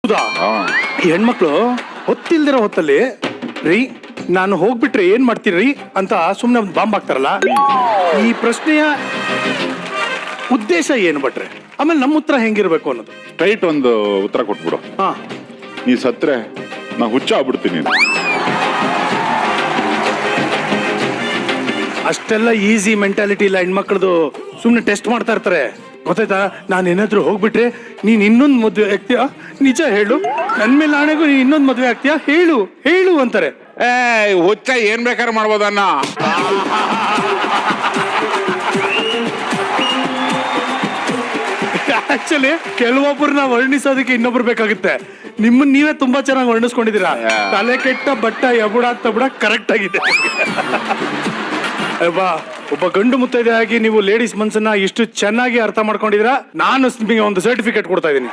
ಹೌದಾ? ಈ ಹೆಣ್ಮಕ್ಳು ಹೊತ್ತಿಲ್ದಿರೋ ಹೊತ್ತಲ್ಲಿ ರೀ ನಾನು ಹೋಗ್ಬಿಟ್ರೆ ಏನ್ ಮಾಡ್ತೀರಿ ಅಂತ ಸುಮ್ನೆ ಒಂದು ಬಾಂಬ್ ಹಾಕ್ತಾರಲ್ಲ, ಈ ಪ್ರಶ್ನೆಯ ಉದ್ದೇಶ ಏನು ಭಟ್ರೆ? ಆಮೇಲೆ ನಮ್ಮ ಉತ್ತರ ಹೆಂಗಿರ್ಬೇಕು ಅನ್ನೋದು ಸ್ಟ್ರೈಟ್ ಒಂದು ಉತ್ತರ ಕೊಟ್ಬಿಡು. ಹಾ, ನೀ ಸತ್ರೆ ನಾ ಹುಚ್ಚ ಆಗ್ಬಿಡ್ತೀನಿ. ಅಷ್ಟೆಲ್ಲ ಈಸಿ ಮೆಂಟಾಲಿಟಿ ಇಲ್ಲ ಹೆಣ್ಮಕ್ಳದು. ಸುಮ್ನೆ ಟೆಸ್ಟ್ ಮಾಡ್ತಾ ಇರ್ತಾರೆ, ಗೊತ್ತಾಯ್ತಾ? ನಾನು ಏನಾದ್ರು ಹೋಗ್ಬಿಟ್ರೆ ನೀನ್ ಇನ್ನೊಂದು ಮದ್ವೆ ಆಗ್ತೀಯಾ? ನಿಜ ಹೇಳು, ನನ್ ಮೇಲೆ ಆಣೆಗೂ ನೀನ್ ಇನ್ನೊಂದು ಮದ್ವೆ ಆಗ್ತೀಯಾ? ಹೇಳು ಹೇಳು ಅಂತಾರೆ. ಹುಚ್ಚ ಏನ್ ಬೇಕಾದ್ರೆ ಮಾಡ್ಬೋದನ್ನ. ಆಕ್ಚುಲಿ ಕೆಲವೊಬ್ಬರನ್ನ ವರ್ಣಿಸೋದಕ್ಕೆ ಇನ್ನೊಬ್ರು ಬೇಕಾಗುತ್ತೆ. ನಿಮ್ಮನ್ನ ನೀವೇ ತುಂಬಾ ಚೆನ್ನಾಗಿ ವರ್ಣಿಸ್ಕೊಂಡಿದ್ದೀರಾ. ತಲೆ ಕೆಟ್ಟ ಬಟ್ಟ ಎಬುಡ ತಬುಡ ಕರೆಕ್ಟ್ ಆಗಿದೆ. ಒಬ್ಬ ಗಂಡು ಮುತ್ತೈದೆ ಆಗಿ ನೀವು ಲೇಡೀಸ್ ಮನ್ಸನ್ನ ಇಷ್ಟು ಚೆನ್ನಾಗಿ ಅರ್ಥ ಮಾಡ್ಕೊಂಡಿದ್ದೀರಾ. ನಾನು ನಿಮಗೆ ಒಂದು ಸರ್ಟಿಫಿಕೇಟ್ ಕೊಡ್ತಾ ಇದ್ದೀನಿ.